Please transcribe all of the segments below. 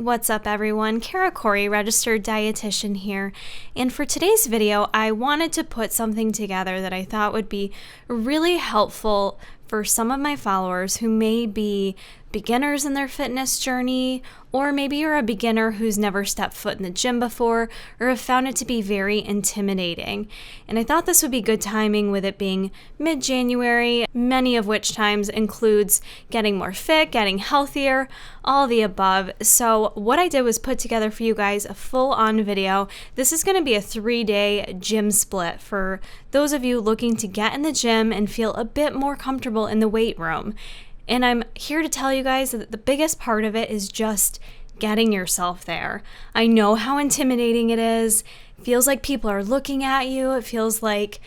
What's up everyone, Kara Corey, registered dietitian here, and for today's video I wanted to put something together that I thought would be really helpful for some of my followers who may be beginners in their fitness journey, or maybe you're a beginner who's never stepped foot in the gym before or have found it to be very intimidating. And I thought this would be good timing with it being mid-January, many of which times includes getting more fit, getting healthier, all the above. So what I did was put together for you guys a full-on video. This is going to be a 3-day gym split for those of you looking to get in the gym and feel a bit more comfortable in the weight room. And I'm here to tell you guys that the biggest part of it is just getting yourself there. I know how intimidating it is. It feels like people are looking at you. It feels like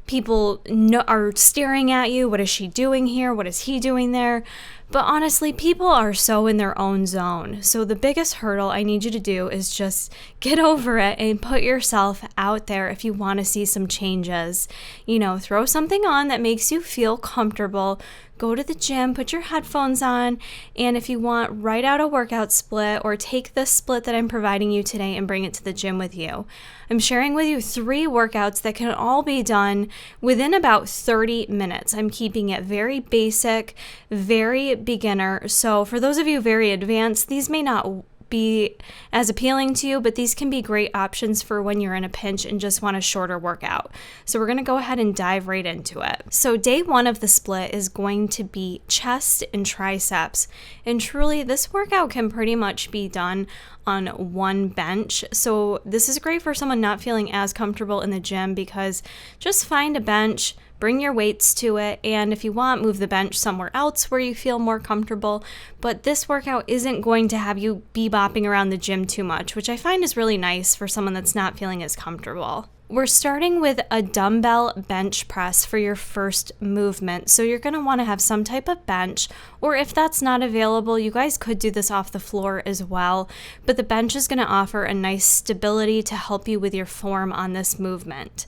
people are staring at you. What is she doing here? What is he doing there? But honestly, people are so in their own zone. So the biggest hurdle I need you to do is just get over it and put yourself out there if you want to see some changes. You know, throw something on that makes you feel comfortable. Go to the gym, put your headphones on, and if you want, write out a workout split or take the split that I'm providing you today and bring it to the gym with you. I'm sharing with you 3 workouts that can all be done within about 30 minutes. I'm keeping it very basic, very beginner. So for those of you very advanced, these may not be as appealing to you, but these can be great options for when you're in a pinch and just want a shorter workout. So we're going to go ahead and dive right into it. So day 1 of the split is going to be chest and triceps. And truly, this workout can pretty much be done on one bench. So this is great for someone not feeling as comfortable in the gym, because just find a bench, bring your weights to it, and if you want, move the bench somewhere else where you feel more comfortable. But this workout isn't going to have you bebopping around the gym too much, which I find is really nice for someone that's not feeling as comfortable. We're starting with a dumbbell bench press for your first movement. So you're going to want to have some type of bench, or if that's not available, you guys could do this off the floor as well. But the bench is going to offer a nice stability to help you with your form on this movement.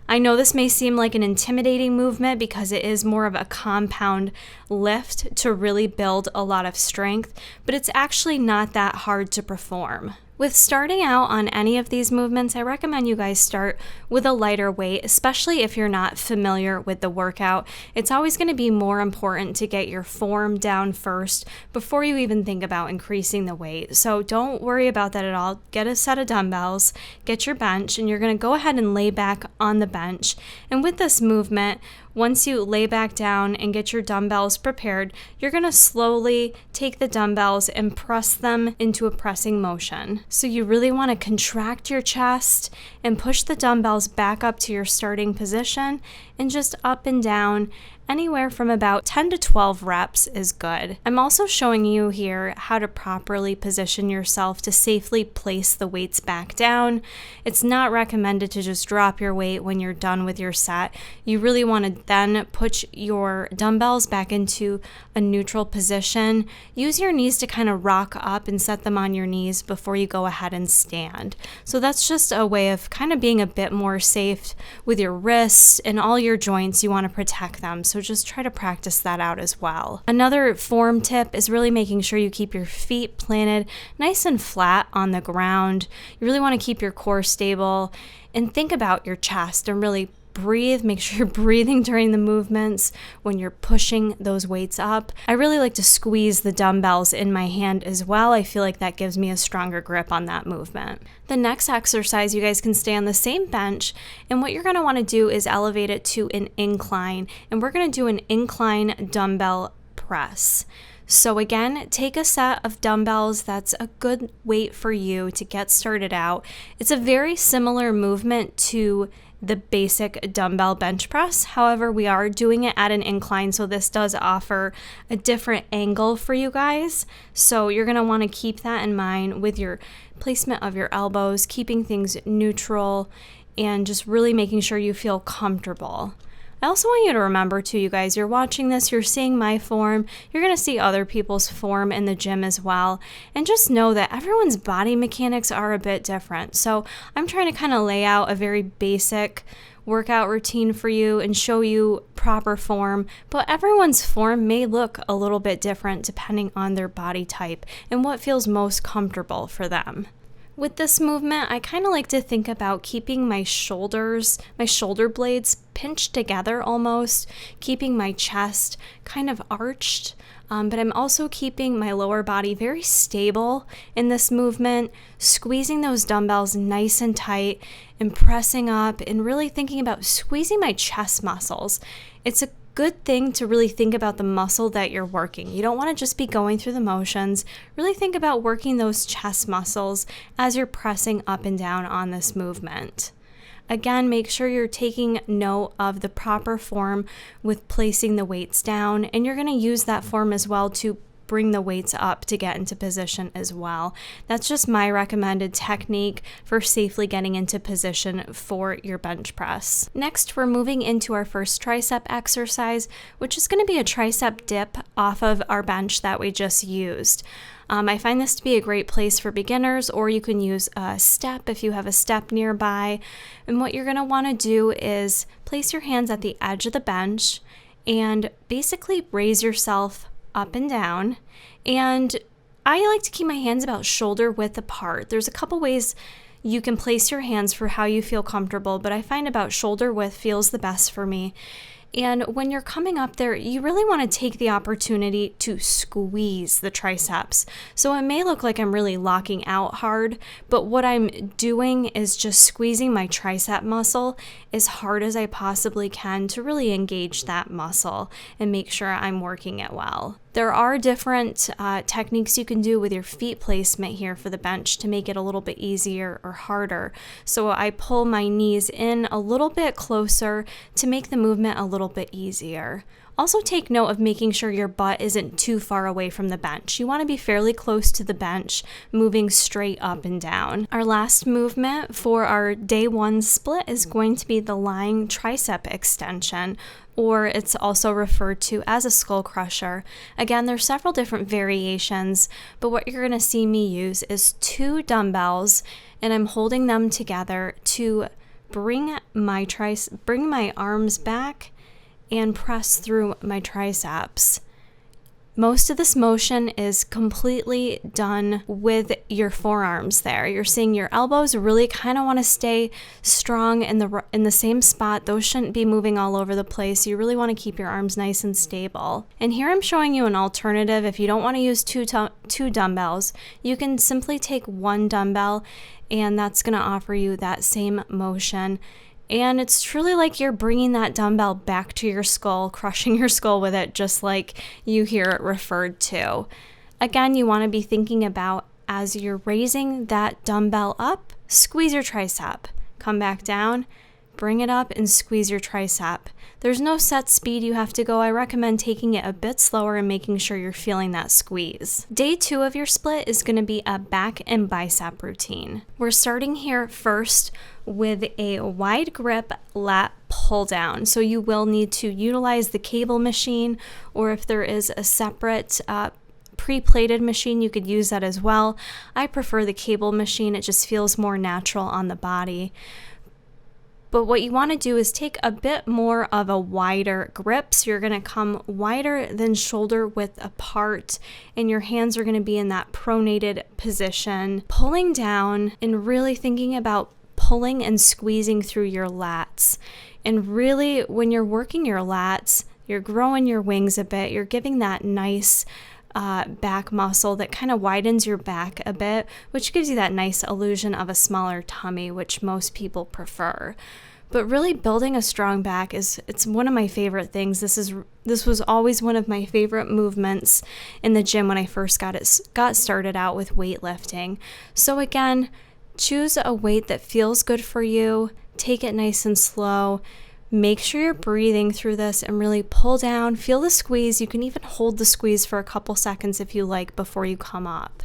I know this may seem like an intimidating movement because it is more of a compound lift to really build a lot of strength, but it's actually not that hard to perform. With starting out on any of these movements, I recommend you guys start with a lighter weight, especially if you're not familiar with the workout. It's always going to be more important to get your form down first before you even think about increasing the weight. So don't worry about that at all. Get a set of dumbbells, get your bench, and you're going to go ahead and lay back on the bench. And with this movement, once you lay back down and get your dumbbells prepared, you're going to slowly take the dumbbells and press them into a pressing motion. So you really want to contract your chest and push the dumbbells back up to your starting position and just up and down. Anywhere from about 10 to 12 reps is good. I'm also showing you here how to properly position yourself to safely place the weights back down. It's not recommended to just drop your weight when you're done with your set. You really want to then put your dumbbells back into a neutral position. Use your knees to kind of rock up and set them on your knees before you go ahead and stand. So that's just a way of kind of being a bit more safe with your wrists and all your joints. You want to protect them. So just try to practice that out as well. Another form tip is really making sure you keep your feet planted nice and flat on the ground. You really want to keep your core stable and think about your chest and really breathe. Make sure you're breathing during the movements when you're pushing those weights up. I really like to squeeze the dumbbells in my hand as well. I feel like that gives me a stronger grip on that movement. The next exercise, you guys can stay on the same bench, and what you're going to want to do is elevate it to an incline, and we're going to do an incline dumbbell press. So again, take a set of dumbbells that's a good weight for you to get started out. It's a very similar movement to the basic dumbbell bench press. However, we are doing it at an incline, so this does offer a different angle for you guys. So you're going to want to keep that in mind with your placement of your elbows, keeping things neutral, and just really making sure you feel comfortable. I also want you to remember too, you guys, you're watching this, you're seeing my form, you're going to see other people's form in the gym as well. And just know that everyone's body mechanics are a bit different. So I'm trying to kind of lay out a very basic workout routine for you and show you proper form, but everyone's form may look a little bit different depending on their body type and what feels most comfortable for them. With this movement, I kind of like to think about keeping my shoulder blades pinched together almost, keeping my chest kind of arched, but I'm also keeping my lower body very stable in this movement, squeezing those dumbbells nice and tight and pressing up and really thinking about squeezing my chest muscles. It's a good thing to really think about the muscle that you're working. You don't want to just be going through the motions. Really think about working those chest muscles as you're pressing up and down on this movement. Again, make sure you're taking note of the proper form with placing the weights down, and you're going to use that form as well to bring the weights up to get into position as well. That's just my recommended technique for safely getting into position for your bench press. Next, we're moving into our first tricep exercise, which is going to be a tricep dip off of our bench that we just used. I find this to be a great place for beginners, or you can use a step if you have a step nearby. And what you're going to want to do is place your hands at the edge of the bench and basically raise yourself up and down. And I like to keep my hands about shoulder width apart. There's a couple ways you can place your hands for how you feel comfortable, but I find about shoulder width feels the best for me. And when you're coming up there, you really want to take the opportunity to squeeze the triceps. So it may look like I'm really locking out hard, but what I'm doing is just squeezing my tricep muscle as hard as I possibly can to really engage that muscle and make sure I'm working it well. There are different techniques you can do with your feet placement here for the bench to make it a little bit easier or harder. So I pull my knees in a little bit closer to make the movement a little bit easier. Also take note of making sure your butt isn't too far away from the bench. You want to be fairly close to the bench, moving straight up and down. Our last movement for our day one split is going to be the lying tricep extension, or it's also referred to as a skull crusher. Again, there's several different variations, but what you're going to see me use is 2 dumbbells, and I'm holding them together to bring my arms back and press through my triceps. Most of this motion is completely done with your forearms there. You're seeing your elbows really kind of want to stay strong in the same spot. Those shouldn't be moving all over the place. You really want to keep your arms nice and stable. And here I'm showing you an alternative. If you don't want to use two dumbbells, you can simply take 1 dumbbell, and that's going to offer you that same motion. And it's truly like you're bringing that dumbbell back to your skull, crushing your skull with it, just like you hear it referred to. Again, you want to be thinking about, as you're raising that dumbbell up, squeeze your tricep. Come back down, bring it up, and squeeze your tricep. There's no set speed you have to go. I recommend taking it a bit slower and making sure you're feeling that squeeze. Day 2 of your split is going to be a back and bicep routine. We're starting here first with a wide grip lat pull down. So you will need to utilize the cable machine, or if there is a separate pre-plated machine, you could use that as well. I prefer the cable machine. It just feels more natural on the body. But what you want to do is take a bit more of a wider grip. So you're going to come wider than shoulder width apart, and your hands are going to be in that pronated position, pulling down and really thinking about pulling and squeezing through your lats. And really, when you're working your lats, you're growing your wings a bit. You're giving that nice back muscle that kind of widens your back a bit, which gives you that nice illusion of a smaller tummy, which most people prefer. But really building a strong back it's one of my favorite things. This was always one of my favorite movements in the gym when I first got started out with weightlifting. So again, choose a weight that feels good for you. Take it nice and slow. Make sure you're breathing through this and really pull down. Feel the squeeze. You can even hold the squeeze for a couple seconds if you like before you come up.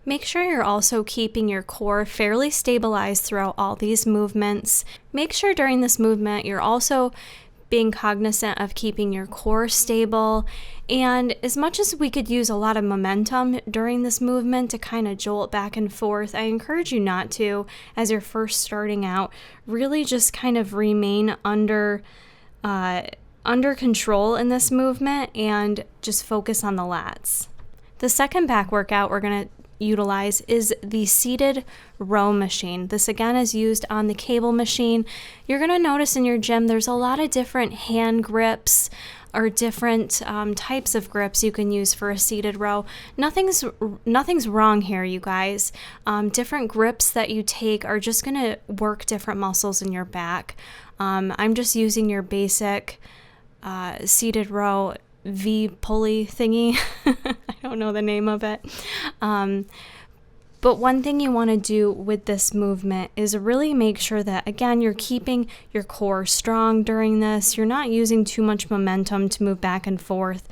Make sure you're also keeping your core fairly stabilized throughout all these movements. Make sure during this movement you're also being cognizant of keeping your core stable. And as much as we could use a lot of momentum during this movement to kind of jolt back and forth, I encourage you not to as you're first starting out. Really just kind of remain under control in this movement and just focus on the lats. The second back workout we're going to utilize is the seated row machine. This again is used on the cable machine. You're going to notice in your gym there's a lot of different hand grips or different types of grips you can use for a seated row. Nothing's wrong here, you guys. Different grips that you take are just going to work different muscles in your back. I'm just using your basic seated row V pulley thingy. I don't know the name of it. But one thing you want to do with this movement is really make sure that, again, you're keeping your core strong during this. You're not using too much momentum to move back and forth.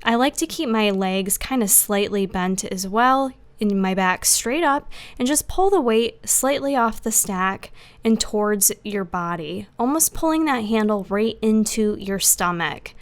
I like to keep my legs kind of slightly bent as well, and my back straight up, and just pull the weight slightly off the stack and towards your body, almost pulling that handle right into your stomach.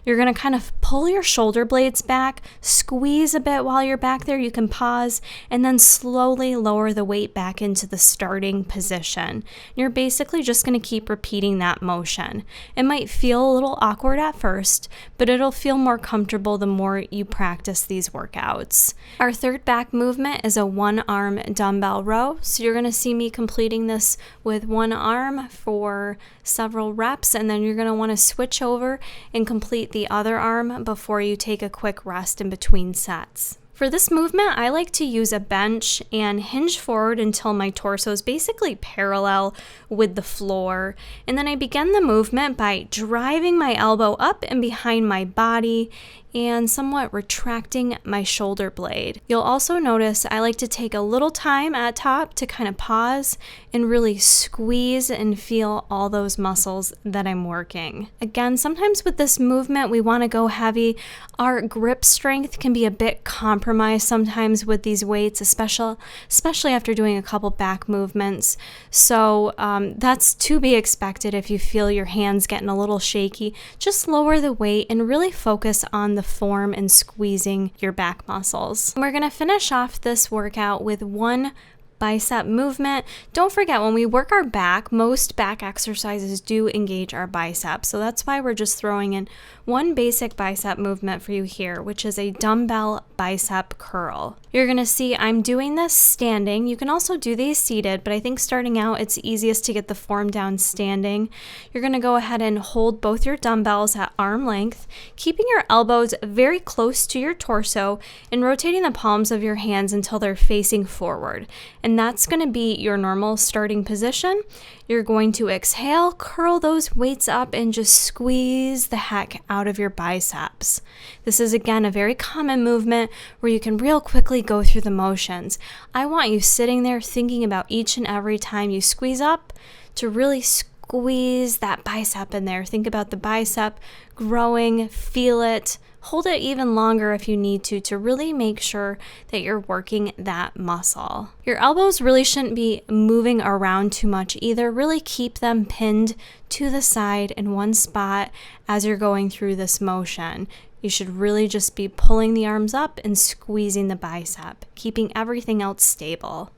You're going to kind of pull your shoulder blades back, squeeze a bit while you're back there. You can pause and then slowly lower the weight back into the starting position. You're basically just going to keep repeating that motion. It might feel a little awkward at first, but it'll feel more comfortable the more you practice these workouts. Our third back movement is a one-arm dumbbell row. So you're going to see me completing this with one arm for several reps, and then you're going to want to switch over and complete the other arm before you take a quick rest in between sets. For this movement, I like to use a bench and hinge forward until my torso is basically parallel with the floor. And then I begin the movement by driving my elbow up and behind my body and somewhat retracting my shoulder blade. You'll also notice I like to take a little time at top to kind of pause and really squeeze and feel all those muscles that I'm working. Again, sometimes with this movement, we want to go heavy. Our grip strength can be a bit compromised sometimes with these weights, especially after doing a couple back movements. So that's to be expected. If you feel your hands getting a little shaky, just lower the weight and really focus on the form and squeezing your back muscles. We're going to finish off this workout with one bicep movement. Don't forget, when we work our back, most back exercises do engage our biceps. So that's why we're just throwing in one basic bicep movement for you here, which is a dumbbell bicep curl. You're going to see I'm doing this standing. You can also do these seated, but I think starting out, it's easiest to get the form down standing. You're going to go ahead and hold both your dumbbells at arm length, keeping your elbows very close to your torso and rotating the palms of your hands until they're facing forward. And that's going to be your normal starting position. You're going to exhale, curl those weights up, and just squeeze the heck out of your biceps. This is, again, a very common movement where you can real quickly go through the motions. I want you sitting there thinking about each and every time you squeeze up to really squeeze that bicep in there. Think about the bicep growing, feel it. Hold it even longer if you need to really make sure that you're working that muscle. Your elbows really shouldn't be moving around too much either. Really keep them pinned to the side in one spot as you're going through this motion. You should really just be pulling the arms up and squeezing the bicep, keeping everything else stable.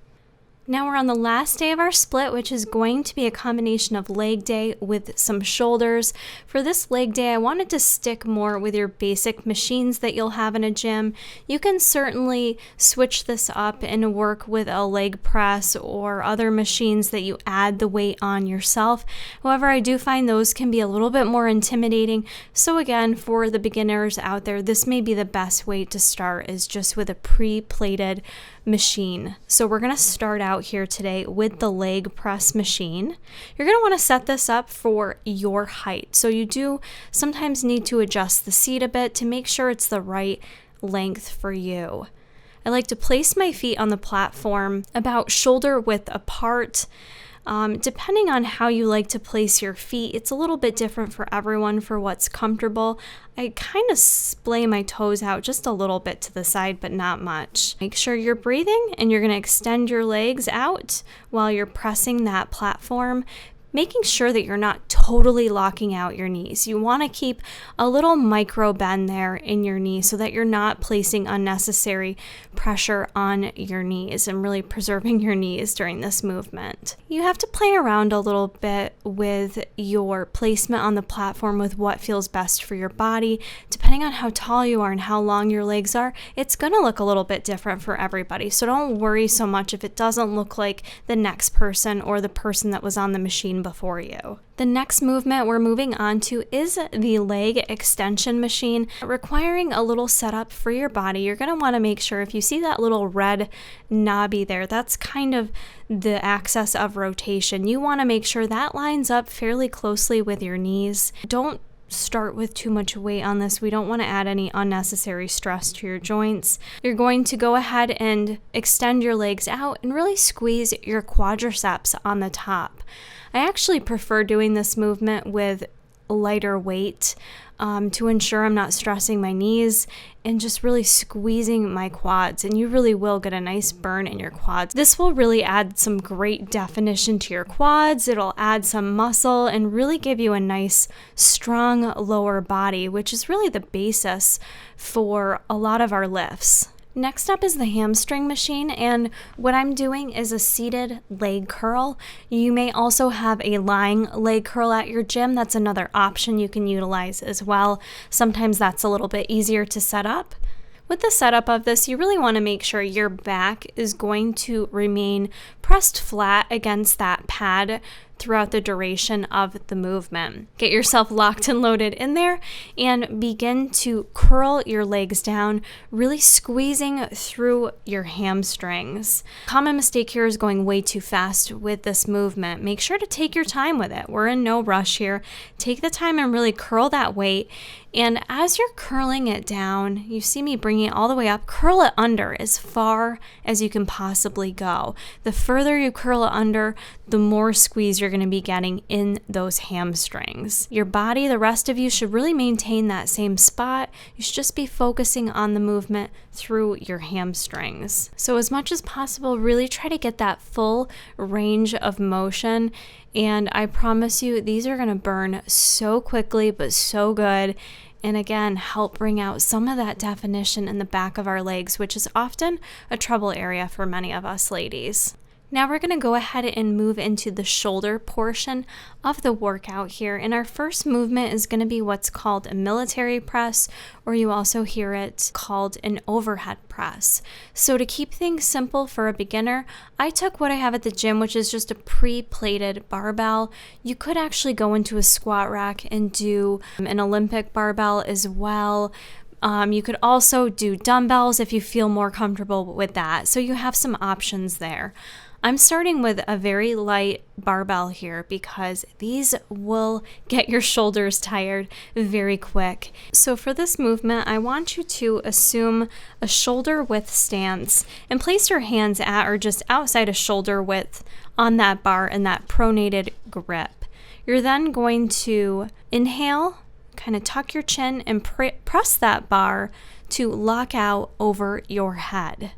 Now we're on the last day of our split, which is going to be a combination of leg day with some shoulders. For this leg day, I wanted to stick more with your basic machines that you'll have in a gym. You can certainly switch this up and work with a leg press or other machines that you add the weight on yourself. However, I do find those can be a little bit more intimidating. So again, for the beginners out there, this may be the best way to start, is just with a pre-plated machine. So we're going to start out here today with the leg press machine. You're going to want to set this up for your height. So you do sometimes need to adjust the seat a bit to make sure it's the right length for you. I like to place my feet on the platform about shoulder width apart. Depending on how you like to place your feet, it's a little bit different for everyone for what's comfortable. I kind of splay my toes out just a little bit to the side, but not much. Make sure you're breathing and you're going to extend your legs out while you're pressing that platform. making sure that you're not totally locking out your knees. You want to keep a little micro bend there in your knee so that you're not placing unnecessary pressure on your knees and really preserving your knees during this movement. You have to play around a little bit with your placement on the platform with what feels best for your body. Depending on how tall you are and how long your legs are, it's going to look a little bit different for everybody. So don't worry so much if it doesn't look like the next person or the person that was on the machine before you. The next movement we're moving on to is the leg extension machine, requiring a little setup for your body. You're going to want to make sure if you see that little red knobby there, that's kind of the axis of rotation. You want to make sure that lines up fairly closely with your knees. Don't start with too much weight on this. We don't want to add any unnecessary stress to your joints. You're going to go ahead and extend your legs out and really squeeze your quadriceps on the top. I actually prefer doing this movement with lighter weight to ensure I'm not stressing my knees and just really squeezing my quads, and you really will get a nice burn in your quads. This will really add some great definition to your quads. It'll add some muscle and really give you a nice strong lower body, which is really the basis for a lot of our lifts. Next up is the hamstring machine, and what I'm doing is a seated leg curl. You may also have a lying leg curl at your gym. That's another option you can utilize as well. Sometimes that's a little bit easier to set up. With the setup of this, you really want to make sure your back is going to remain pressed flat against that pad throughout the duration of the movement. Get yourself locked and loaded in there and begin to curl your legs down, really squeezing through your hamstrings. Common mistake here is going way too fast with this movement. Make sure to take your time with it. We're in no rush here. Take the time and really curl that weight. And as you're curling it down, you see me bringing it all the way up, curl it under as far as you can possibly go. The further you curl it under, the more squeeze you're going to be getting in those hamstrings. Your body, the rest of you, should really maintain that same spot. You should just be focusing on the movement through your hamstrings. So as much as possible, really try to get that full range of motion. And I promise you, these are going to burn so quickly, but so good. And again, help bring out some of that definition in the back of our legs, which is often a trouble area for many of us ladies. Now we're going to go ahead and move into the shoulder portion of the workout here. And our first movement is going to be what's called a military press, or you also hear it called an overhead press. So to keep things simple for a beginner, I took what I have at the gym, which is just a pre-plated barbell. You could actually go into a squat rack and do an Olympic barbell as well. You could also do dumbbells if you feel more comfortable with that. So you have some options there. I'm starting with a very light barbell here because these will get your shoulders tired very quick. So for this movement, I want you to assume a shoulder width stance and place your hands at or just outside of shoulder width on that bar in that pronated grip. You're then going to inhale, kind of tuck your chin and press that bar to lock out over your head.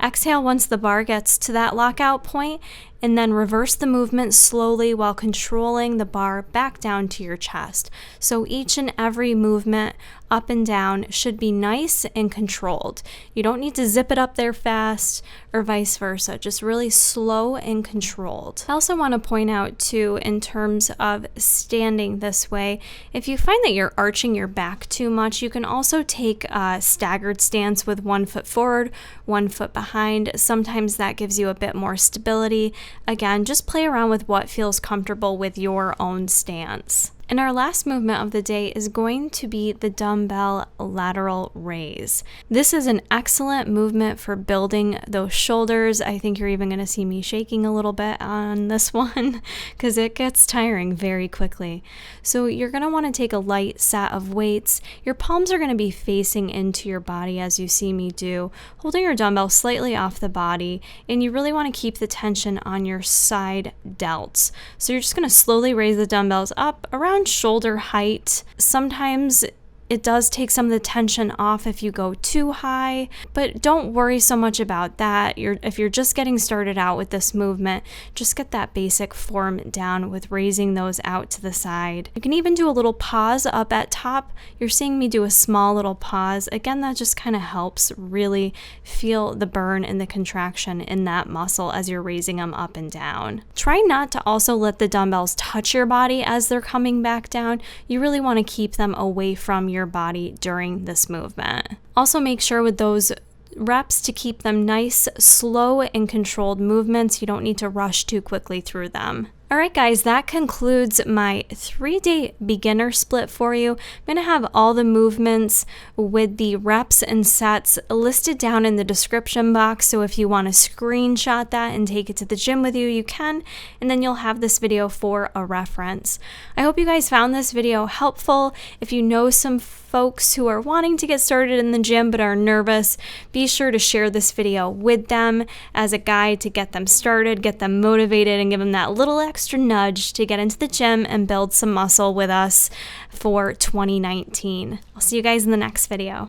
Exhale once the bar gets to that lockout point, and then reverse the movement slowly while controlling the bar back down to your chest. So each and every movement up and down should be nice and controlled. You don't need to zip it up there fast or vice versa, just really slow and controlled. I also want to point out too, in terms of standing this way, if you find that you're arching your back too much, you can also take a staggered stance with 1 foot forward, 1 foot behind. Sometimes that gives you a bit more stability. Again, just play around with what feels comfortable with your own stance. And our last movement of the day is going to be the Dumbbell Lateral Raise. This is an excellent movement for building those shoulders. I think you're even going to see me shaking a little bit on this one because it gets tiring very quickly. So you're going to want to take a light set of weights. Your palms are going to be facing into your body as you see me do, holding your dumbbell slightly off the body, and you really want to keep the tension on your side delts. So you're just going to slowly raise the dumbbells up around shoulder height. Sometimes It does take some of the tension off if you go too high, but don't worry so much about that. If you're just getting started out with this movement, just get that basic form down with raising those out to the side. You can even do a little pause up at top. You're seeing me do a small little pause. Again, that just kind of helps really feel the burn and the contraction in that muscle as you're raising them up and down. Try not to also let the dumbbells touch your body as they're coming back down. You really want to keep them away from your body during this movement. Also make sure with those reps to keep them nice, slow, and controlled movements. You don't need to rush too quickly through them. All right, guys, that concludes my 3-day beginner split for you. I'm going to have all the movements with the reps and sets listed down in the description box. So if you want to screenshot that and take it to the gym with you, you can. And then you'll have this video for a reference. I hope you guys found this video helpful. If you know some folks who are wanting to get started in the gym but are nervous, be sure to share this video with them as a guide to get them started, get them motivated, and give them that little extra nudge to get into the gym and build some muscle with us for 2019. I'll see you guys in the next video.